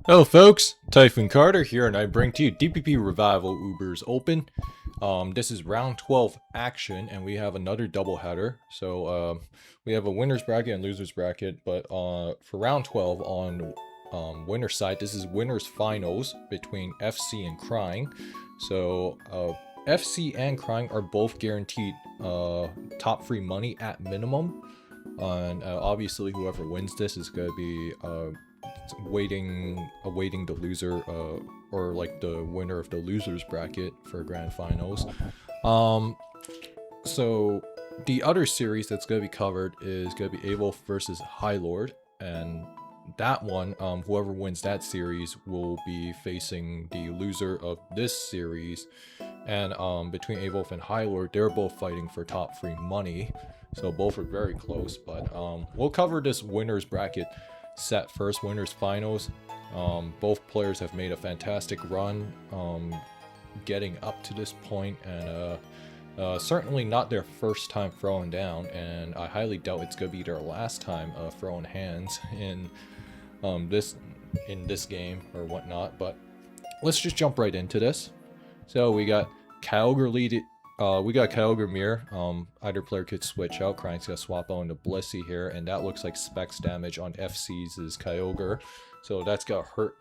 Hello folks, Typhoon Carter here, and I bring to you DPP Revival Ubers Open. This is round 12 action, and we have another doubleheader. So we have a winner's bracket and loser's bracket, but for round 12 on winner's side, this is winner's finals between FC and Crying. So FC and Crying are both guaranteed top free money at minimum, and obviously whoever wins this is going to be awaiting the loser or like the winner of the losers bracket for grand finals. So the other series that's going to be covered is going to be Evuelf versus Highlord, and that one, whoever wins that series will be facing the loser of this series. And between Evuelf and Highlord, they're both fighting for top free money, so both are very close. But we'll cover this winners bracket set first, winners finals. Both players have made a fantastic run getting up to this point, and certainly not their first time throwing down, and I highly doubt it's gonna be their last time throwing hands in this game or whatnot. But let's just jump right into this. So we got Kyogre lead. We got Kyogre Mirror. Either player could switch out. Crying's gonna swap out into Blissey here, and that looks like specs damage on FC's is Kyogre, so that's gonna hurt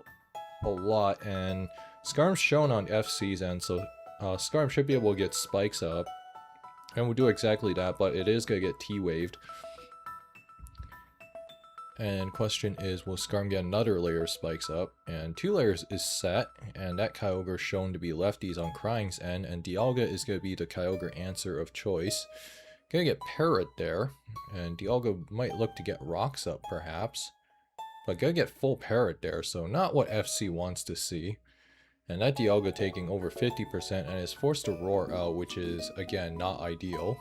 a lot. And Skarm's shown on FC's end, so Skarm should be able to get spikes up, and we'll do exactly that. But it is gonna get T-waved. And question is, will Skarm get another layer of spikes up? And 2 layers is set, and that Kyogre is shown to be lefties on Crying's end, and Dialga is going to be the Kyogre answer of choice. Gonna get Parrot there, and Dialga might look to get rocks up perhaps, but gonna get full Parrot there, so not what FC wants to see. And that Dialga taking over 50% and is forced to roar out, which is again not ideal.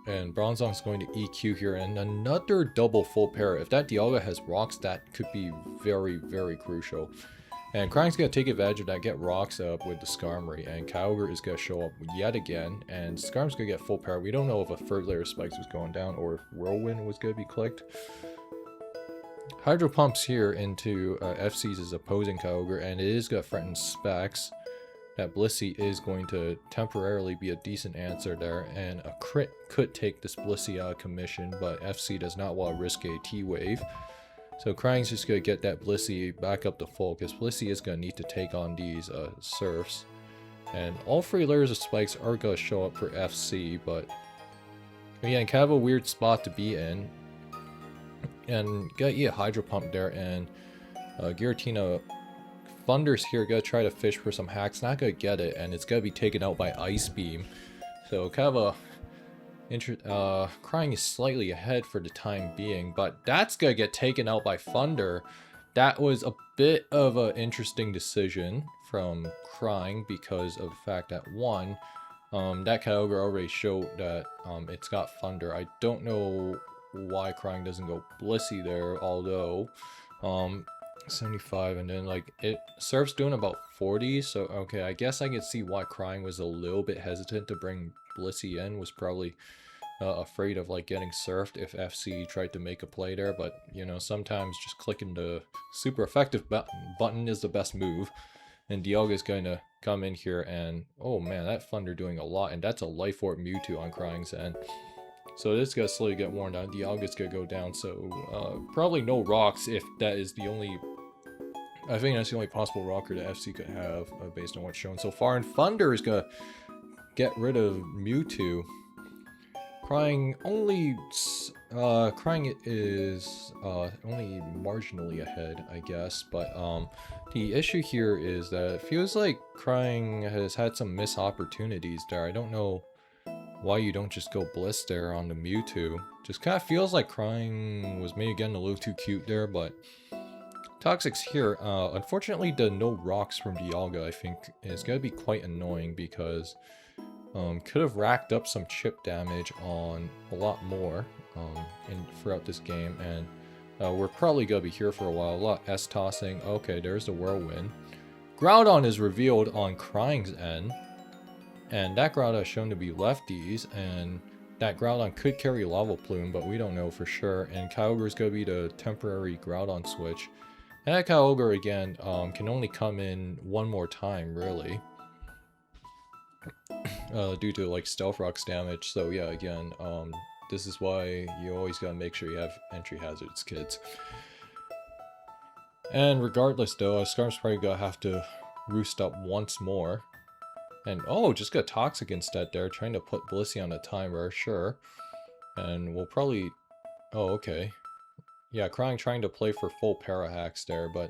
And Bronzong's going to EQ here, and another double full Parrot. If that Dialga has rocks, that could be very, very crucial. And Crying's going to take advantage of that, get rocks up with the Skarmory, and Kyogre is going to show up yet again, and Skarm's going to get full Parrot. We don't know if a third layer of spikes was going down or if Whirlwind was going to be clicked. Hydro Pumps here into FC's opposing Kyogre, and it is going to threaten specs. That Blissey is going to temporarily be a decent answer there, and a crit could take this Blissey out of commission, but FC does not want to risk a T-wave. So Crying's just going to get that Blissey back up to full, because Blissey is going to need to take on these Surfs. And all 3 layers of spikes are going to show up for FC, but again, kind of a weird spot to be in. And got to eat a Hydro Pump there, and Giratina Thunder's here, gonna try to fish for some hacks, not gonna get it, and it's gonna be taken out by Ice Beam. So kind of a Crying is slightly ahead for the time being, but that's gonna get taken out by Thunder. That was a bit of an interesting decision from Crying because of the fact that one, that Kyogre already showed that it's got Thunder. I don't know why Crying doesn't go Blissey there, although 75, and then like Surf's doing about 40, so okay, I guess I could see why Crying was a little bit hesitant to bring Blissey in, was probably afraid of like getting surfed if FC tried to make a play there. But you know, sometimes just clicking the super effective button is the best move, and Dialga is going to come in here, and oh man, that Thunder doing a lot, and that's a Life Orb Mewtwo on Crying's end. So this is going to slowly get worn down. Dialga's going to go down, so probably no rocks if that is the only... I think that's the only possible rocker that FC could have based on what's shown so far. And Thunder is going to get rid of Mewtwo. Crying is only marginally ahead, I guess. But the issue here is that it feels like Crying has had some missed opportunities there. I don't know why you don't just go Bliss there on the Mewtwo. Just kind of feels like Crying was maybe getting a little too cute there, but Toxic's here. Unfortunately, the no rocks from Dialga, I think, is going to be quite annoying because could have racked up some chip damage on a lot more throughout this game, and we're probably going to be here for a while. A lot S-tossing. Okay, there's the Whirlwind. Groudon is revealed on Crying's end, and that Groudon is shown to be lefties, and that Groudon could carry Lava Plume, but we don't know for sure. And Kyogre is going to be the temporary Groudon switch. And that Kyogre again can only come in one more time, really. Due to like Stealth Rock's damage. So yeah, again, this is why you always gotta make sure you have entry hazards, kids. And regardless though, Scarm's probably gonna have to roost up once more. And oh, just got Toxic instead there, trying to put Blissey on a timer, sure. And we'll probably... oh, okay. Yeah, Crying trying to play for full para hacks there, but...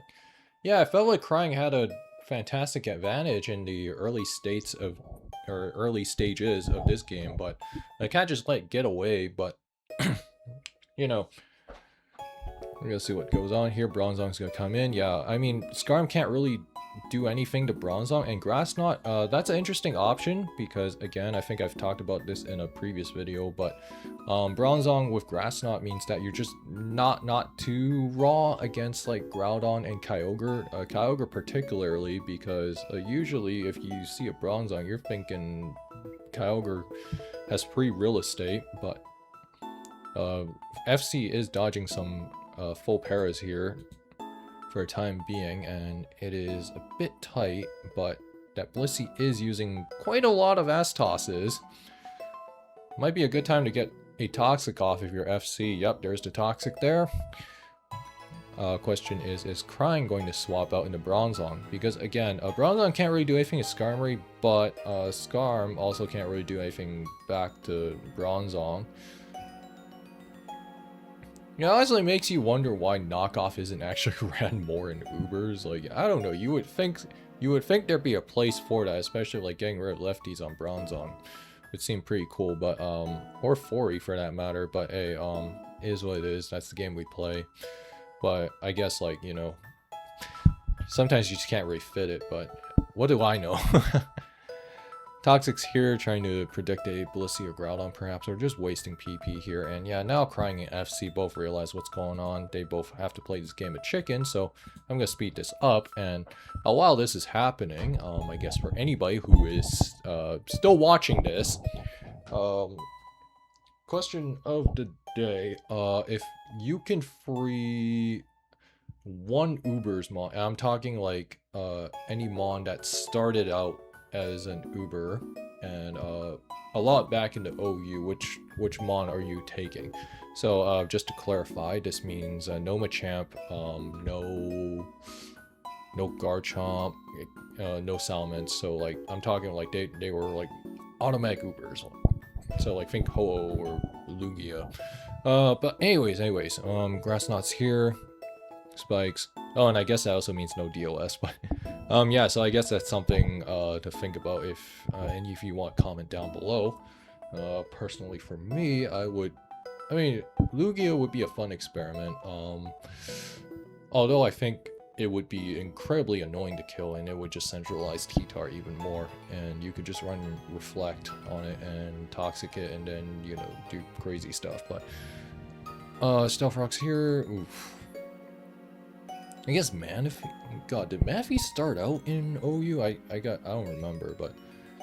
yeah, I felt like Crying had a fantastic advantage in the early states of... or early stages of this game, but I can't just let it get away, but... you know... we're gonna see what goes on here. Bronzong's gonna come in. Yeah, I mean, Scarm can't really do anything to Bronzong, and Grass Knot, that's an interesting option, because again, I think I've talked about this in a previous video, but Bronzong with Grass Knot means that you're just not too raw against like Groudon and Kyogre, Kyogre particularly, because usually if you see a Bronzong, you're thinking Kyogre has free real estate, but FC is dodging some full paras here for a time being, and it is a bit tight, but that Blissey is using quite a lot of S-tosses. Might be a good time to get a Toxic off if you're FC. Yep, there's the Toxic there. Question is Crying going to swap out into Bronzong? Because again, Bronzong can't really do anything to Skarmory, but Skarm also can't really do anything back to Bronzong. You know, honestly, it makes you wonder why Knockoff isn't actually ran more in Ubers. Like, I don't know, you would think there'd be a place for that, especially like getting rid of lefties on Bronzong. Would seem pretty cool, but or Fori for that matter, but hey, is what it is. That's the game we play. But I guess, like, you know, sometimes you just can't really fit it, but what do I know? Toxic's here trying to predict a Blissey or Groudon perhaps, or just wasting PP here. And yeah, now Crying and FC both realize what's going on. They both have to play this game of chicken, so I'm going to speed this up. And while this is happening, I guess for anybody who is still watching this, question of the day, if you can free one Ubers mon, I'm talking like any mon that started out as an Uber, and a lot back into OU, which mon are you taking? So just to clarify, this means no Machamp, no Garchomp, no Salamence. So like I'm talking like they were like automatic Ubers. So like think Ho-Oh or Lugia. But anyways, Grass Knot's here. Spikes. Oh, and I guess that also means no DOS, but yeah, so I guess that's something to think about if any of you want to comment down below. Personally for me, I mean, Lugia would be a fun experiment, although I think it would be incredibly annoying to kill, and it would just centralize T-Tar even more, and you could just run Reflect on it and Toxic it, and then, you know, do crazy stuff, but Stealth Rock's here. Oof. I guess Manaphy. God, did Manaphy start out in OU? I don't remember, but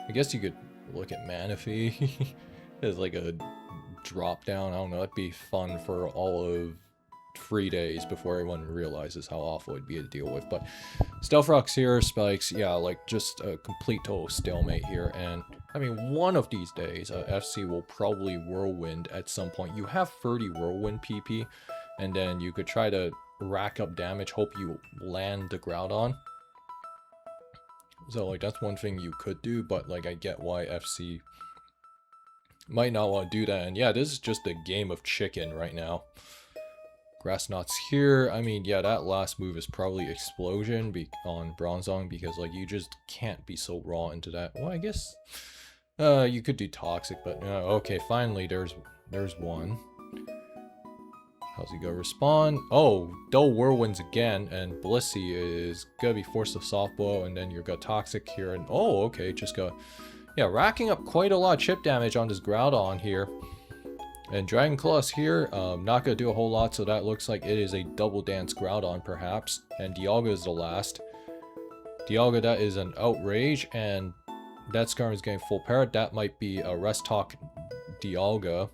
I guess you could look at Manaphy as like a drop down. I don't know. That'd be fun for all of 3 days before everyone realizes how awful it'd be to deal with. But Stealth Rock's here, Spikes. Yeah, like just a complete total stalemate here. And I mean, one of these days, FC will probably Whirlwind at some point. You have 30 Whirlwind PP, and then you could try to rack up damage, hope you land the Groudon. So like that's one thing you could do, but like I get why FC might not want to do that. And yeah, this is just a game of chicken right now. Grass Knot's here. I mean, yeah, that last move is probably Explosion on Bronzong, because like you just can't be so raw into that. Well, I guess you could do Toxic, but okay, finally there's one. How's he gonna respond? Oh, double Whirlwinds again, and Blissey is gonna be forced to soft blow, and then you're gonna Toxic here, and oh, okay, just go. Yeah, racking up quite a lot of chip damage on this Groudon here. And Dragon Claw's here, not gonna do a whole lot, so that looks like it is a double dance Groudon perhaps. And Dialga is the last. Dialga, that is an Outrage, and that Skarm is getting full parrot. That might be a Rest Talk Dialga.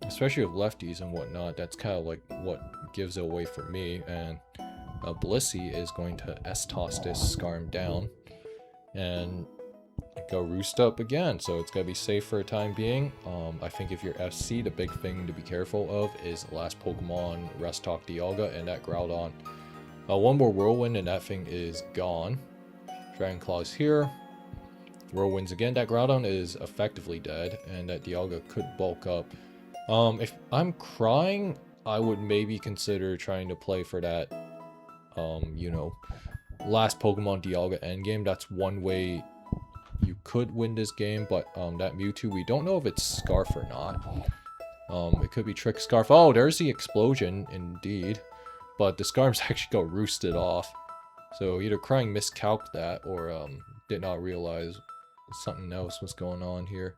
Especially with lefties and whatnot, that's kind of like what gives it away for me, and Blissey is going to S-toss this Skarm down and go roost up again, so it's gonna be safe for a time being. I think if you're FC, the big thing to be careful of is the last Pokemon, Restock Dialga, and that Groudon. One more Whirlwind and that thing is gone. Dragon Claw's here. Whirlwinds again. That Groudon is effectively dead, and that Dialga could bulk up. If I'm crying, I would maybe consider trying to play for that, you know, last Pokemon Dialga endgame. That's one way you could win this game, but that Mewtwo, we don't know if it's Scarf or not. It could be Trick Scarf. Oh, there's the explosion, indeed. But the Scarms actually got roosted off. So either Crying miscalced that, or did not realize something else was going on here.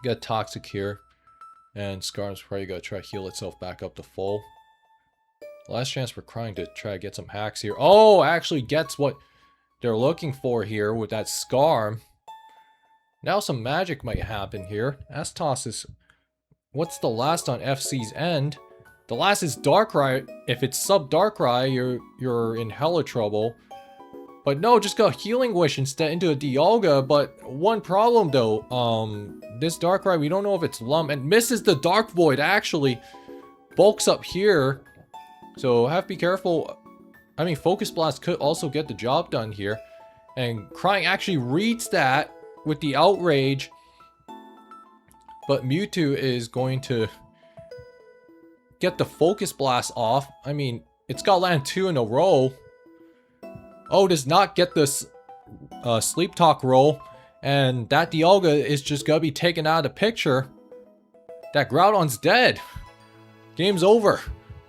Got Toxic here. And Scarm's probably gonna try to heal itself back up to full. Last chance for Crying to try to get some hacks here. Oh, actually gets what they're looking for here with that Scarm. Now some magic might happen here. S-toss is... What's the last on FC's end? The last is Darkrai. If it's sub Darkrai, you're in hella trouble. But no, just got Healing Wish instead into a Dialga. But one problem though, this Darkrai, we don't know if it's Lump, and misses the Dark Void. Actually bulks up here, so have to be careful. I mean, Focus Blast could also get the job done here, and Crying actually reads that with the Outrage. But Mewtwo is going to get the Focus Blast off. I mean, it's got land 2 in a row. Oh, does not get this Sleep Talk roll. And that Dialga is just gonna be taken out of the picture. That Groudon's dead. Game's over.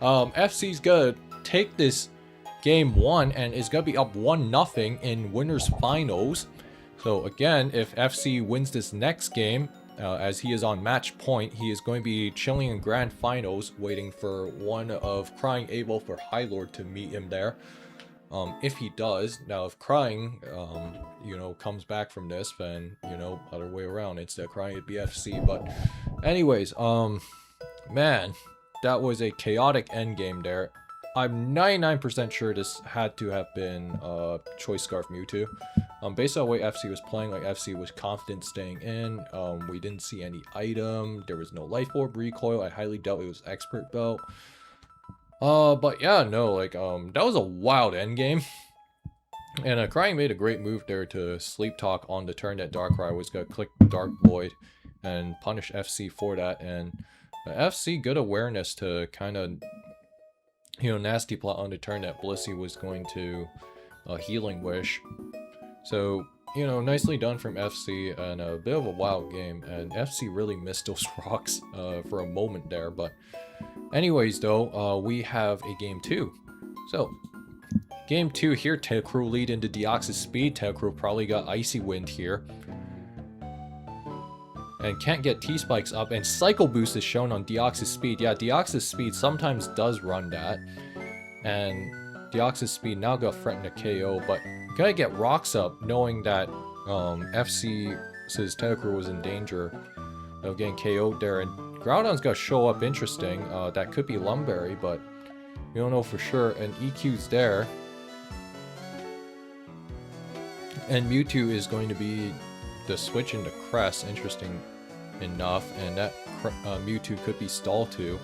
FC's gonna take this game 1 and is gonna be up 1-0 in winners finals. So again, if FC wins this next game, as he is on match point, he is going to be chilling in grand finals, waiting for one of Crying, Evuelf, or Highlord to meet him there. If he does, now if Crying, you know, comes back from this, then, you know, other way around, instead of Crying, it'd be FC. But anyways, man, that was a chaotic endgame there. I'm 99% sure this had to have been Choice Scarf Mewtwo. Based on the way FC was playing, like FC was confident staying in. We didn't see any item. There was no Life Orb recoil. I highly doubt it was Expert Belt. But yeah, no, like, that was a wild endgame. And Crying made a great move there to Sleep Talk on the turn that Darkrai was going to click Dark Void and punish FC for that. And FC, good awareness to kind of, you know, nasty plot on the turn that Blissey was going to Healing Wish. So, you know, nicely done from FC, and a bit of a wild game, and FC really missed those rocks for a moment there. But anyways though, we have a game 2. So game 2 here, Tentacruel lead into Deoxys Speed. Tentacruel probably got Icy Wind here and can't get T-Spikes up, and Cycle Boost is shown on Deoxys Speed. Yeah, Deoxys Speed sometimes does run that, and Deoxys Speed now got threatened to KO, but gonna get rocks up knowing that FC's Tentacruel was in danger of getting KO'd there, and Groudon's gonna show up interesting. That could be Lumberry, but we don't know for sure, and EQ's there. And Mewtwo is going to be the switch into Crest, interesting enough, and that Mewtwo could be Stall too.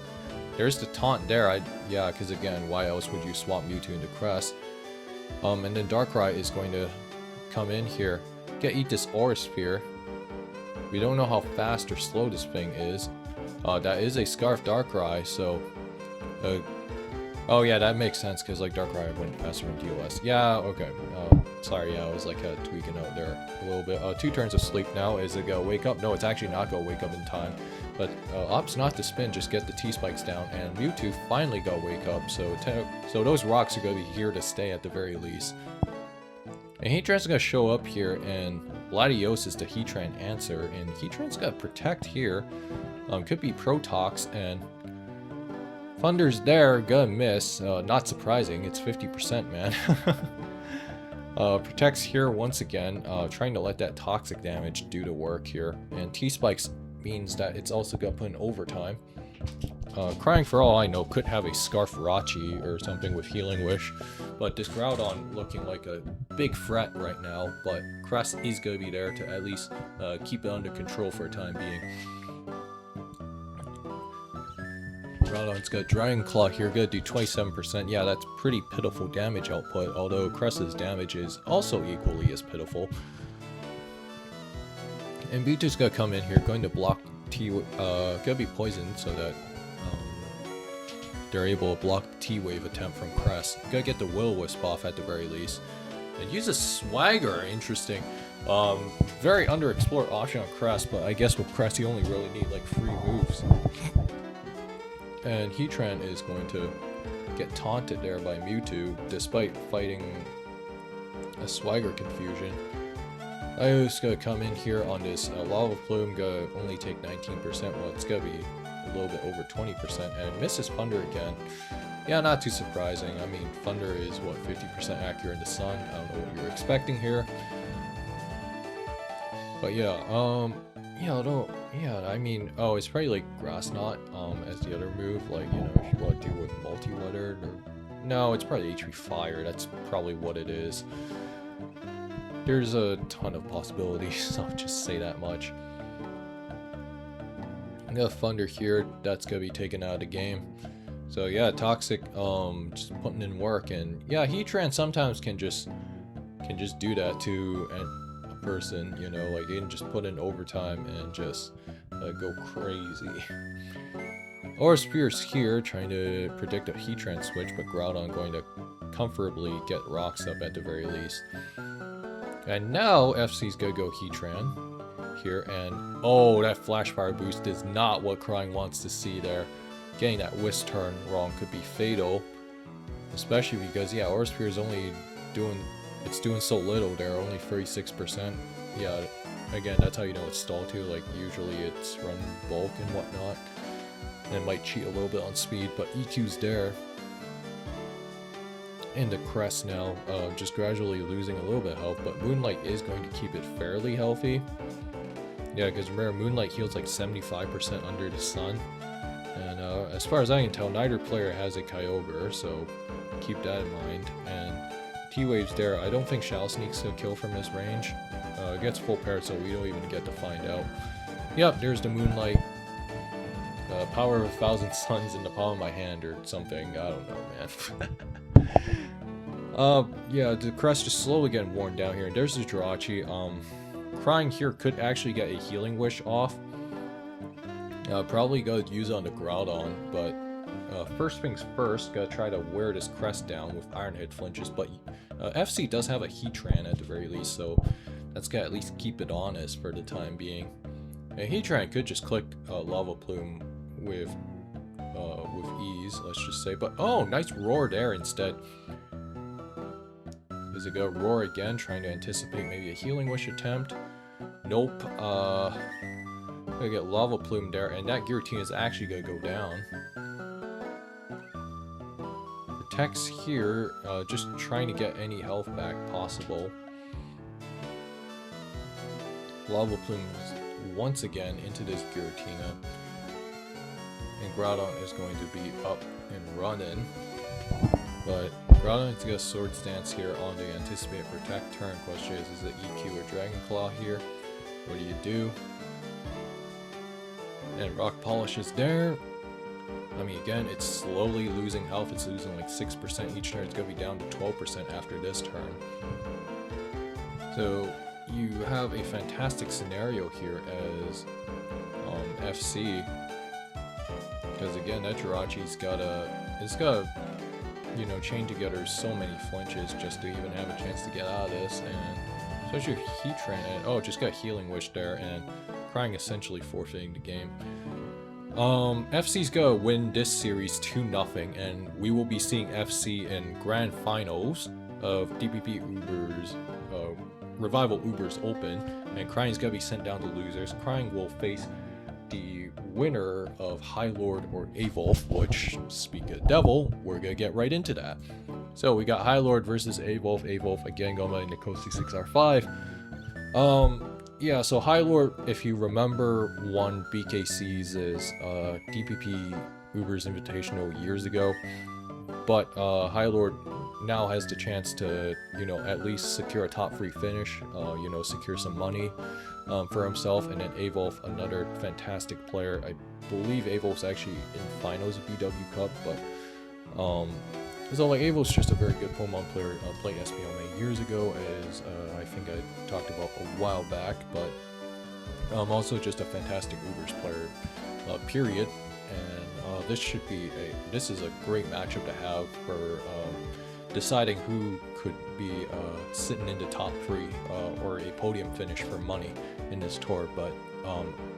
There's the taunt there. Yeah, because again, why else would you swap Mewtwo into Crest? And then Darkrai is going to come in here, eat this Aura Sphere. We don't know how fast or slow this thing is. That is a Scarf Darkrai, so oh yeah, that makes sense, because like Darkrai went faster in DOS. Yeah, okay. Sorry, yeah, I was like tweaking out there a little bit. 2 turns of sleep now. Is it gonna wake up? No, it's actually not gonna wake up in time. But opts not to spin, just get the T-Spikes down, and Mewtwo finally got wake up, so those rocks are going to be here to stay at the very least. And Heatran's going to show up here, and Latios is the Heatran answer, and Heatran's got to protect here. Could be Protox, and Thunder's there, gonna miss. Not surprising, it's 50%, man. Protects here once again, trying to let that toxic damage do the work here, and T-Spikes means that it's also gonna put in overtime. Crying, for all I know, could have a Scarf Rachi or something with Healing Wish, but this Groudon looking like a big threat right now, but Crest is going to be there to at least keep it under control for a time being. Groudon's got Dragon Claw here, gonna do 27%. Yeah, that's pretty pitiful damage output, although Crest's damage is also equally as pitiful. And Mewtwo's gonna come in here, going to block gonna be poisoned so that they're able to block the T-Wave attempt from Crest. Gotta get the Will-O-Wisp off at the very least. And use a Swagger, interesting. Very underexplored option on Crest, but I guess with Crest you only really need like 3 moves. And Heatran is going to get taunted there by Mewtwo, despite fighting a Swagger confusion. I was gonna come in here on this Lava Plume, gonna only take 19%, well it's gonna be a little bit over 20%, and misses Thunder again. Yeah, not too surprising. I mean, Thunder is, what, 50% accurate in the sun? I don't know what you're expecting here. But yeah, I mean, oh, it's probably like Grass Knot as the other move, like, you know, if you want to do with Multi-Lettered, or... No, it's probably HP Fire, that's probably what it is. There's a ton of possibilities, I'll just say that much. I'm gonna Thunder here, that's gonna be taken out of the game. So yeah, Toxic, just putting in work, and yeah, Heatran sometimes can just do that to a person, you know, like you can just put in overtime and just go crazy. Or Spear's here, trying to predict a Heatran switch, but Groudon going to comfortably get rocks up at the very least. And now FC's gonna go Heatran here, and oh, that Flash Fire boost is not what Crying wants to see there. Getting that Whisk turn wrong could be fatal, especially because, yeah, Aura Spear is only doing so little there, only 36%. Yeah, again, that's how you know it's stalled too, like usually it's run bulk and whatnot, and it might cheat a little bit on speed, but EQ's there. And the Crest now, just gradually losing a little bit of health, but Moonlight is going to keep it fairly healthy. Yeah, because remember, Moonlight heals like 75% under the sun. And as far as I can tell, neither player has a Kyogre, so keep that in mind. And T-Wave's there. I don't think Shadow Sneak's gonna kill from this range. It gets full paired, so we don't even get to find out. Yep, there's the Moonlight. Power of 1,000 suns in the palm of my hand or something. I don't know, man. Yeah, the Crest just slowly getting worn down here. And there's the Jirachi. Crying here could actually get a Healing Wish off. Probably go use it on the Groudon, but first things first, gotta try to wear this Crest down with Iron Head flinches, but FC does have a Heatran at the very least, so that's gotta at least keep it honest for the time being. And Heatran could just click Lava Plume with ease, let's just say, but oh, nice Roar there instead. Is it gonna Roar again, trying to anticipate maybe a Healing Wish attempt? Nope. Gonna get Lava Plume there, and that Giratina is actually gonna go down. Protects here, just trying to get any health back possible. Lava Plume is once again into this Giratina, and Groudon is going to be up and running. But Groudon is gonna Sword Stance here on the Anticipate Protect turn. Question is it EQ or Dragon Claw here? What do you do? And Rock Polish is there. I mean, again, it's slowly losing health. It's losing like 6% each turn. It's going to be down to 12% after this turn. So you have a fantastic scenario here as FC. Because again, that Jirachi's it's got to, you know, chain together so many flinches just to even have a chance to get out of this. And especially if Heatran, and oh, just got Healing Wish there, and Crying essentially forfeiting the game. FC's gonna win this series 2-0, and we will be seeing FC in grand finals of DPP Ubers Revival Ubers Open, and Crying's gonna be sent down to losers. Crying will face the winner of Highlord or Evuelf, which, speak of devil, we're gonna get right into that. So we got Highlord versus Evuelf. Evuelf again going by Nikosi 6R5. Yeah, so Highlord, if you remember, won BKC's DPP Ubers Invitational years ago. But Highlord now has the chance to, you know, at least secure a top 3 finish, you know, secure some money for himself. And then Evuelf, another fantastic player. I believe Evuelf's actually in finals of BW Cup, but so like Evuelf's just a very good Pokemon player. Played SPLMA years ago, as I think I talked about a while back, but also just a fantastic Ubers player, period. And this is a great matchup to have for deciding who could be sitting in the top 3 or a podium finish for money in this tour. But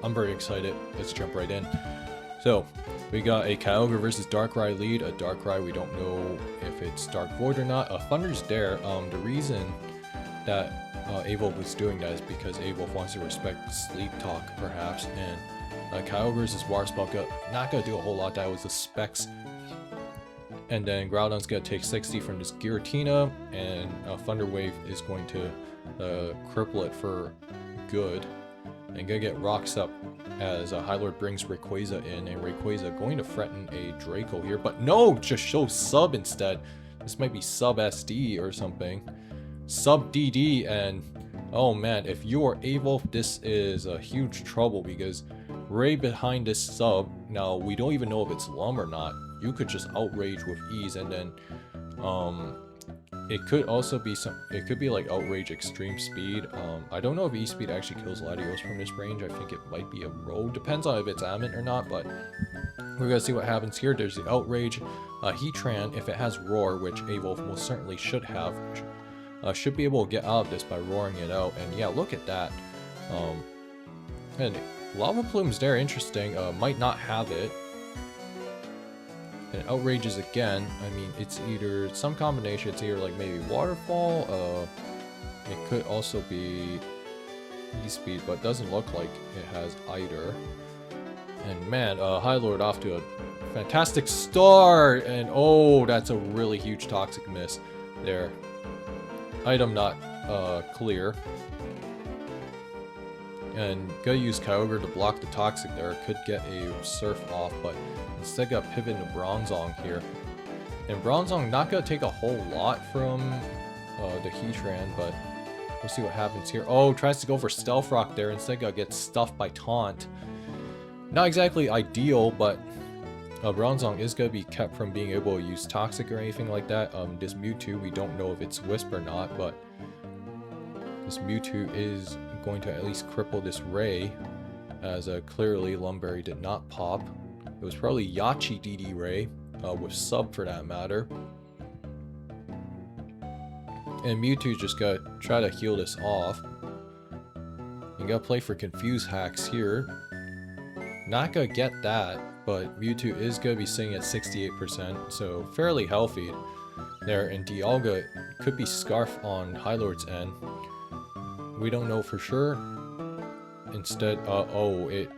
I'm very excited. Let's jump right in. So we got a Kyogre versus Darkrai lead. A Darkrai, we don't know if it's Dark Void or not. A Thunder's there. The reason that Evuelf was doing that is because Evuelf wants to respect Sleep Talk, perhaps, and Kyogre's is Water Spell, not gonna do a whole lot. That was the specs. And then Groudon's gonna take 60 from this Giratina, and Thunder Wave is going to cripple it for good. And gonna get Rocks up as Highlord brings Rayquaza in, and Rayquaza going to threaten a Draco here, but no, just show Sub instead. This might be Sub SD or something. Sub DD, and oh man, if you are Evuelf, this is a huge trouble, because right behind this Sub, now we don't even know if it's Lum or not. You could just outrage with ease, and then it could also be it could be like Outrage Extreme Speed. I don't know if E-Speed actually kills Latios from this range. I think it might be a road. Depends on if it's Adamant or not, but we're gonna see what happens here. There's the Outrage. Heatran, if it has Roar, which Evuelf most certainly should have, should be able to get out of this by roaring it out. And yeah, look at that. And Lava Plume's there, interesting. Might not have it. And Outrages again. I mean, it's either some combination. It's either like maybe Waterfall. It could also be E-Speed, but doesn't look like it has either. And man, Highlord off to a fantastic start. And oh, that's a really huge Toxic miss there. Item not clear. And gotta use Kyogre to block the Toxic there. Could get a Surf off, but instead got pivot into Bronzong here. And Bronzong not gonna take a whole lot from the Heatran, but we'll see what happens here. Oh, tries to go for Stealth Rock there. Instead got get stuffed by Taunt. Not exactly ideal, but Bronzong is gonna be kept from being able to use Toxic or anything like that. This Mewtwo, we don't know if it's Wisp or not, but this Mewtwo is going to at least cripple this Ray, as clearly Lumberry did not pop. It was probably Yachi DD Ray, with Sub for that matter. And Mewtwo just gotta try to heal this off. You gotta play for Confuse Hacks here. Not gonna get that, but Mewtwo is gonna be sitting at 68%, so fairly healthy there. And Dialga could be Scarf on Highlord's end. We don't know for sure. Instead, it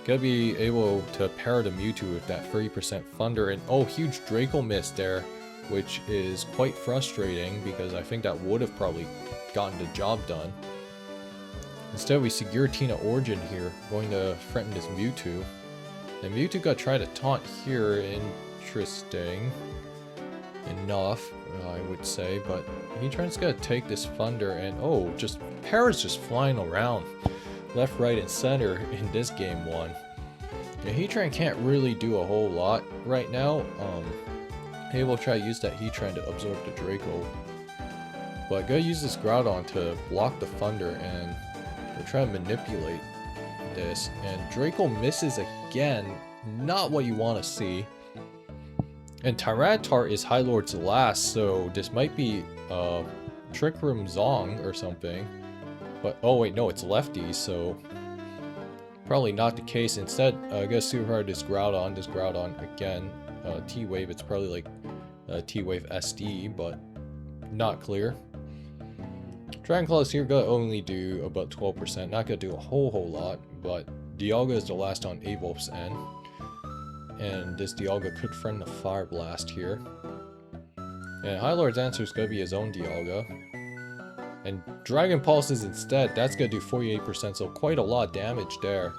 gotta be able to pair the Mewtwo with that 30% Thunder, and oh, huge Draco miss there, which is quite frustrating because I think that would have probably gotten the job done. Instead, we see Giratina Origin here, going to threaten this Mewtwo. And Mewtwo got tried to taunt here. Interesting enough, I would say, but Heatran's gonna take this Thunder, and oh, just Para's just flying around left, right, and center in this game one. Yeah, Heatran can't really do a whole lot right now. Hey, we'll try to use that Heatran to absorb the Draco, but go use this Groudon to block the Thunder, and we'll try to manipulate this. And Draco misses again, not what you want to see. And Tyranitar is Highlord's last, so this might be Trick Room Zong or something. But oh wait, no, it's Lefty, so probably not the case. Instead, I guess super hard this Groudon again. T-Wave, it's probably like T-Wave SD, but not clear. Dragon Claws here gonna only do about 12%, not gonna do a whole lot, but Dialga is the last on Evuelf's end. And this Dialga could friend the Fire Blast here. And Highlord's answer is going to be his own Dialga. And Dragon Pulses instead, that's going to do 48%, so quite a lot of damage there.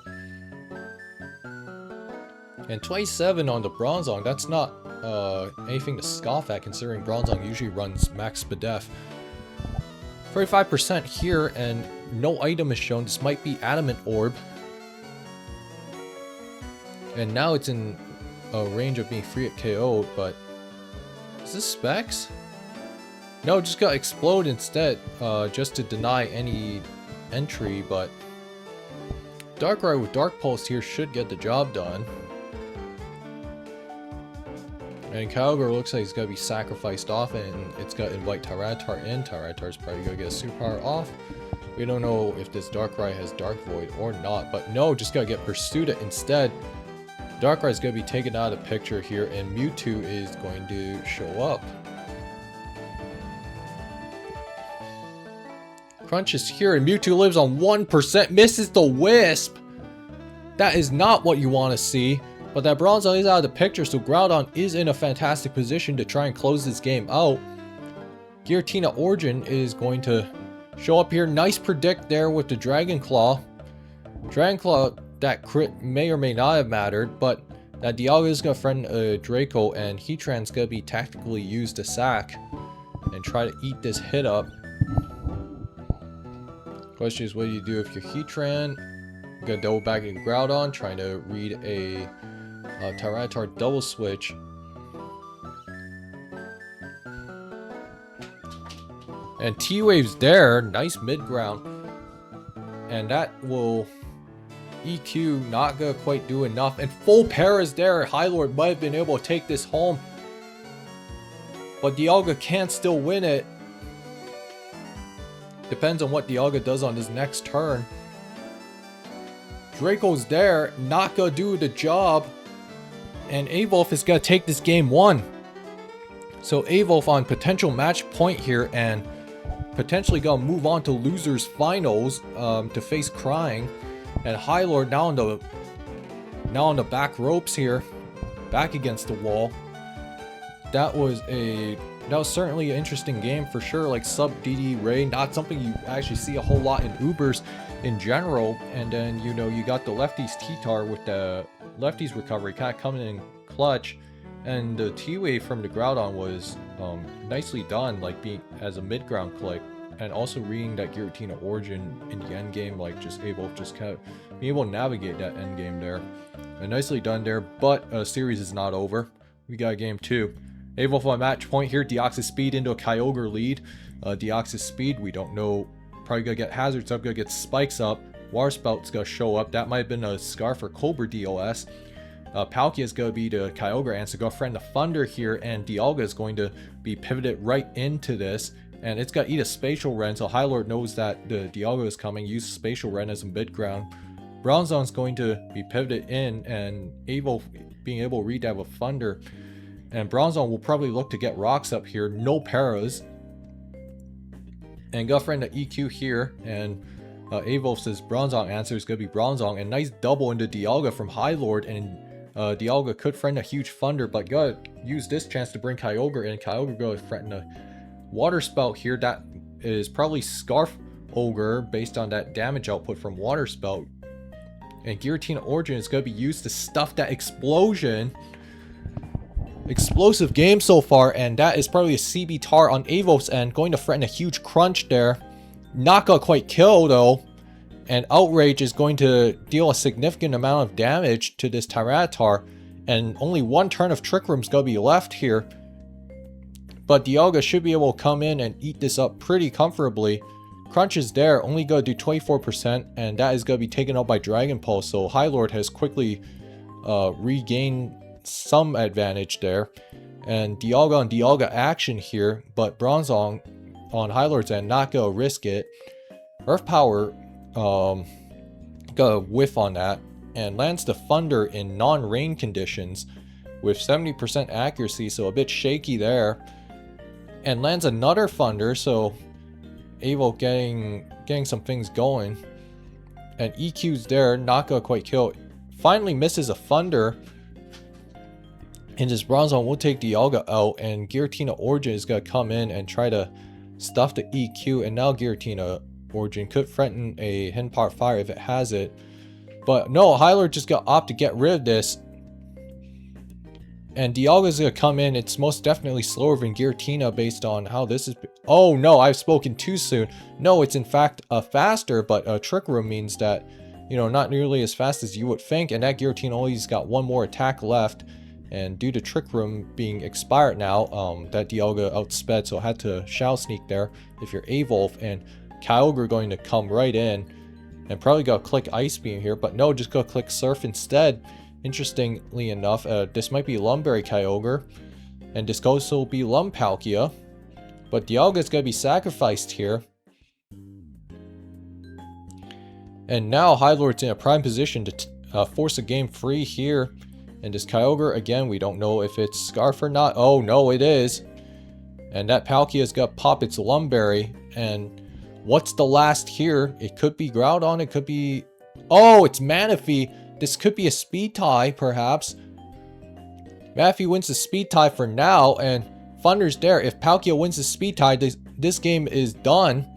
And 27 on the Bronzong, that's not anything to scoff at, considering Bronzong usually runs max Spadef. 35% here, and no item is shown. This might be Adamant Orb. And now it's in a range of being free at KO, but is this Specs? No, just got Explode instead, just to deny any entry, but Darkrai with Dark Pulse here should get the job done. And Kyogre looks like he's going to be sacrificed off, and it's going to invite Tyranitar in. Tyranitar's probably going to get a superpower off. We don't know if this Darkrai has Dark Void or not, but no, just got to get Pursuit instead. Darkrai's going to be taken out of the picture here, and Mewtwo is going to show up. Crunch is here, and Mewtwo lives on 1%, misses the Wisp. That is not what you want to see. But that Bronzong is out of the picture, so Groudon is in a fantastic position to try and close this game out. Giratina Origin is going to show up here. Nice predict there with the Dragon Claw. Dragon Claw, that crit may or may not have mattered, but that Dialga is going to friend Draco, and Heatran's going to be tactically used to sack and try to eat this hit up. Question is, what do you do if you're Heatran? Gonna double back in Groudon, trying to read a Tyranitar double switch. And T-Wave's there, nice mid-ground. And that will EQ, not gonna quite do enough. And full Para's there, Highlord might have been able to take this home. But Dialga can still win it. Depends on what Dialga does on his next turn. Draco's there, not gonna do the job. And Evuelf is gonna take this game 1. So Evuelf on potential match point here, and potentially gonna move on to losers finals to face Crying. And Highlord now on the back ropes here, back against the wall. That was certainly an interesting game for sure. Like sub DD Ray, not something you actually see a whole lot in Ubers in general. And then you got the lefties T-Tar with the lefties recovery kind of coming in clutch, and the T-Wave from the Groudon was nicely done, like being as a mid-ground click, and also reading that Giratina Origin in the end game, like just able kind of being able to navigate that end game there. And nicely done there, but series is not over. We got game 2. Evuelf on match point here. Deoxys Speed into a Kyogre lead. Deoxys Speed, we don't know. Probably gonna get Hazards up, gonna get Spikes up. Water Spout's gonna show up. That might have been a Scarf or Cobra DOS. Palkia is gonna be the Kyogre answer. Go friend the Thunder here, and Dialga is going to be pivoted right into this. And it's gonna eat a Spatial Ren, so Highlord knows that the Dialga is coming. Use Spatial Ren as a mid-ground. Bronzong's going to be pivoted in, and Evuelf being able to read that with Thunder. And Bronzong will probably look to get rocks up here. No paras. And Guffriend to EQ here. And Evuelf says Bronzong answer is going to be Bronzong. And nice double into Dialga from Highlord. And Dialga could friend a huge Thunder, but gotta use this chance to bring Kyogre in. Kyogre go threaten a Water Spout here. That is probably Scarf Ogre based on that damage output from Water Spout. And Giratina Origin is going to be used to stuff that Explosion. Explosive game so far, and that is probably a CB Tar on Evuelf's end, going to threaten a huge crunch there. Not gonna quite kill though, and Outrage is going to deal a significant amount of damage to this Tyranitar, and only one turn of Trick Room's gonna be left here. But Dialga should be able to come in and eat this up pretty comfortably. Crunch is there, only gonna do 24%, and that is gonna be taken out by Dragon Pulse, so Highlord has quickly regained some advantage there. And Dialga on Dialga action here, but Bronzong on Highlord's end not gonna risk it. Earth Power got a whiff on that and lands the Thunder in non-rain conditions with 70% accuracy, so a bit shaky there, and lands another Thunder, so Evuelf getting some things going. And EQ's there, not gonna quite kill. Finally misses a Thunder. And this Bronzong will take Dialga out, and Giratina Origin is going to come in and try to stuff the EQ. And now Giratina Origin could threaten a Hidden Part Fire if it has it. But no, Highlord just got opt to get rid of this. And Dialga's gonna come in. It's most definitely slower than Giratina based on how this is. Oh no, I've spoken too soon. No, it's in fact faster, but Trick Room means that, you know, not nearly as fast as you would think. And that Giratina only's got one more attack left. And due to Trick Room being expired now, that Dialga outsped, so I had to Shao Sneak there if you're Evuelf. And Kyogre going to come right in. And probably go click Ice Beam here, but no, just go click Surf instead. Interestingly enough, this might be Lumberry Kyogre. And this could also be Lumpalkia. But Dialga's going to be sacrificed here. And now Highlord's in a prime position to force a game free here. And this Kyogre, again, we don't know if it's Scarf or not. Oh, no, it is. And that Palkia's got to pop its Lumberry. And what's the last here? It could be Groudon. It could be... Oh, it's Manaphy. This could be a speed tie, perhaps. Manaphy wins the speed tie for now. And Thunder's there. If Palkia wins the speed tie, this game is done.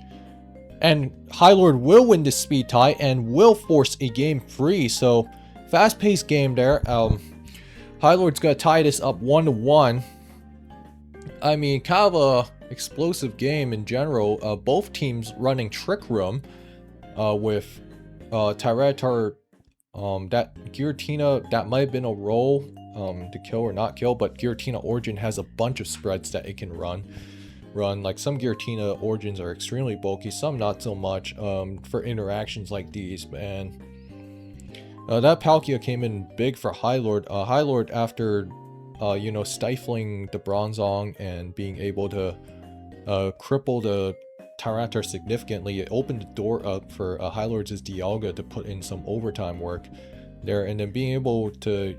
And Highlord will win the speed tie and will force a game free. So, fast-paced game there. Highlord's going to tie this up 1-1. I mean, kind of a explosive game in general. Both teams running Trick Room with Tyranitar. That Giratina, that might have been a roll to kill or not kill, but Giratina Origin has a bunch of spreads that it can run. Like some Giratina Origins are extremely bulky, some not so much for interactions like these, man. That Palkia came in big for Highlord. Highlord, after, you know, stifling the Bronzong and being able to cripple the Tyranitar significantly, it opened the door up for Highlord's Dialga to put in some overtime work there. And then being able to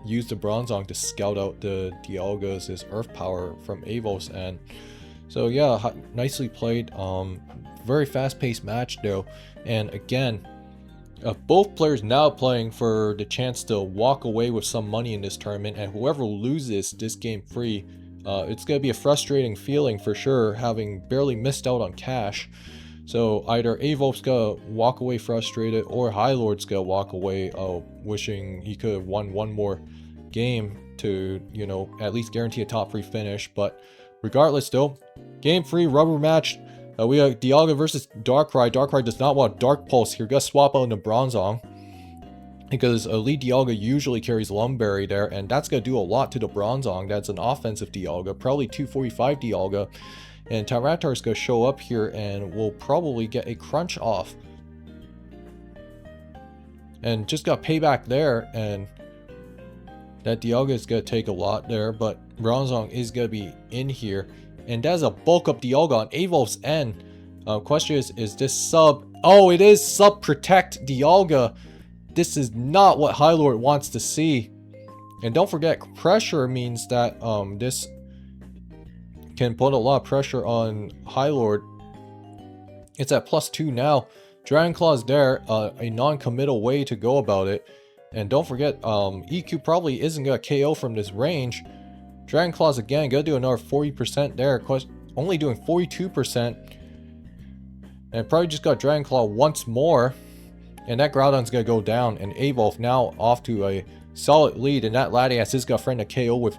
use the Bronzong to scout out the Dialga's Earth Power from Evuelf's end. So yeah, nicely played. Very fast-paced match though. And again, both players now playing for the chance to walk away with some money in this tournament, and whoever loses this game free, it's going to be a frustrating feeling for sure, having barely missed out on cash. So either Evuelf's going to walk away frustrated, or Highlord's going to walk away wishing he could have won one more game to, you know, at least guarantee a top 3 finish. But regardless though, game free, rubber match. We got Dialga versus Darkrai. Darkrai does not want Dark Pulse here. Gotta swap out into Bronzong, because Elite Dialga usually carries Lumberry there, and that's gonna do a lot to the Bronzong. That's an offensive Dialga, probably 245 Dialga. And Tyranitar's gonna show up here and will probably get a crunch off. And just got payback there, and that Dialga is gonna take a lot there, but Bronzong is gonna be in here. And that's a bulk up Dialga on Evuelf's end. Question is this sub? Oh, it is sub protect Dialga. This is not what Highlord wants to see. And don't forget, pressure means that this can put a lot of pressure on Highlord. It's at +2 now. Dragon Claw's there, a non-committal way to go about it. And don't forget, EQ probably isn't gonna KO from this range. Dragon Claws again, gotta do another 40% there. Only doing 42%. And probably just got Dragon Claw once more. And that Groudon's gonna go down. And Evuelf now off to a solid lead. And that Latias is gonna friend a KO with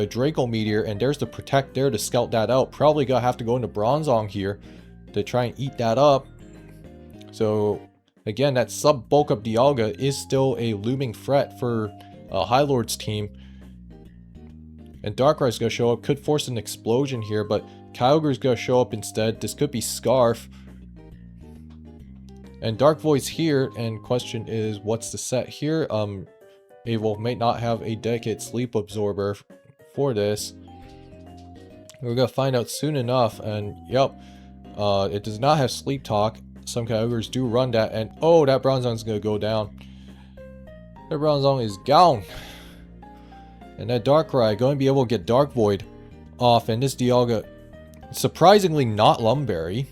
Draco Meteor. And there's the Protect there to scout that out. Probably gonna have to go into Bronzong here to try and eat that up. So again, that sub bulk up Dialga is still a looming threat for Highlord's team. And Darkrai's gonna show up, could force an explosion here, but Kyogre's gonna show up instead. This could be Scarf. And Dark Void's here, and question is, what's the set here? Evuelf may not have a dedicated Sleep Absorber for this. We're gonna find out soon enough, and yep, it does not have Sleep Talk. Some Kyogres do run that, and oh, that Bronzong's gonna go down. That Bronzong is gone. And that Darkrai going to be able to get Dark Void off, and this Dialga, surprisingly not Lumberry,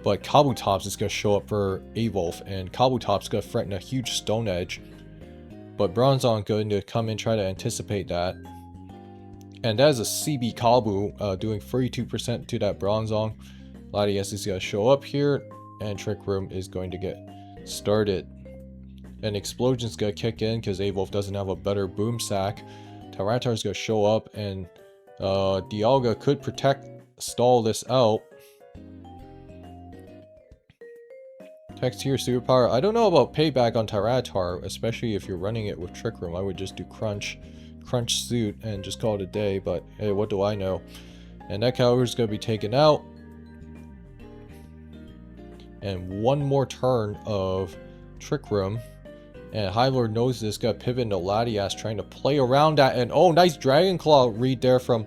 but Kabutops is going to show up for Evuelf, and Kabutops going to threaten a huge Stone Edge. But Bronzong going to come in and try to anticipate that. And that is a CB Kabu doing 32% to that Bronzong. Latias is going to show up here, and Trick Room is going to get started. And Explosion's gonna kick in because Evuelf doesn't have a better Boom Sack. Tyranitar's gonna show up, and Dialga could stall this out. Text here, superpower. I don't know about payback on Tyranitar, especially if you're running it with Trick Room. I would just do Crunch Suit and just call it a day, but hey, what do I know? And that Kyogre's gonna be taken out. And one more turn of Trick Room. And Highlord knows this, got pivot into Latias, trying to play around that. And oh, nice Dragon Claw read there from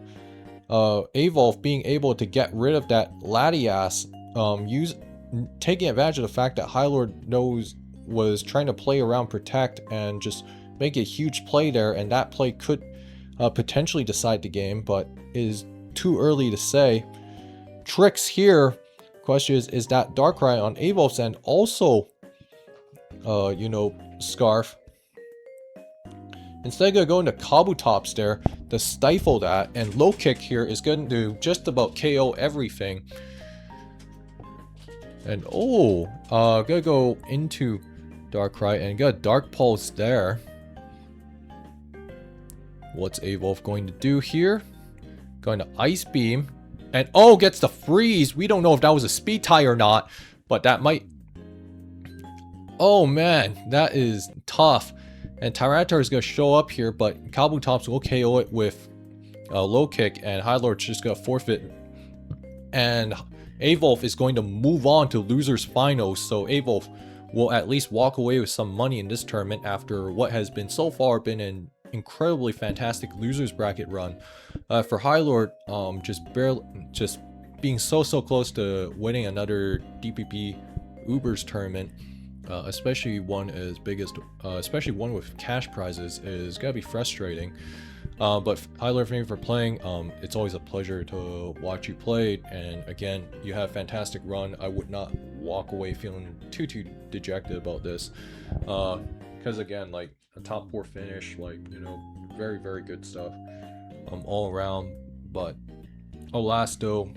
Evuelf, being able to get rid of that Latias. Taking advantage of the fact that Highlord was trying to play around Protect and just make a huge play there. And that play could potentially decide the game, but is too early to say. Tricks here. Question is that Darkrai on Evuelf's end also, you know, Scarf? Instead, gonna go into Kabutops there to stifle that, and Low Kick here is going to just about KO everything. And oh, gonna go into Darkrai and got Dark Pulse there. What's Evuelf going to do here? Going to Ice Beam. And oh, gets the freeze. We don't know if that was a speed tie or not, but that might. Oh man, that is tough. And Tyranitar is going to show up here, but Kabutops will KO it with Low Kick, and Highlord's just going to forfeit. And Evuelf is going to move on to Losers Finals, so Evuelf will at least walk away with some money in this tournament after what has been so far been an incredibly fantastic losers bracket run. For Highlord, just being so close to winning another DPP Ubers tournament, especially one as big as, especially one with cash prizes, is gotta be frustrating. But Highlord, thank you for playing. It's always a pleasure to watch you play, and again, you have a fantastic run. I would not walk away feeling too dejected about this, because again, like a top 4 finish, like, you know, very good stuff all around. But alas though,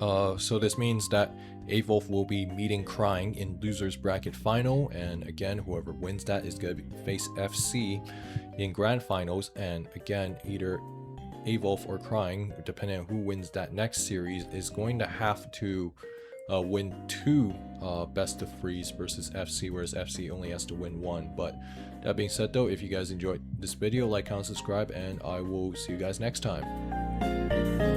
so this means that Evuelf will be meeting Crying in losers bracket final, and again, whoever wins that is going to face FC in grand finals. And again, either Evuelf or Crying, depending on who wins that next series, is going to have to win 2 best of 3s versus FC, whereas FC only has to win 1. But that being said though, if you guys enjoyed this video, like, comment, subscribe, and I will see you guys next time.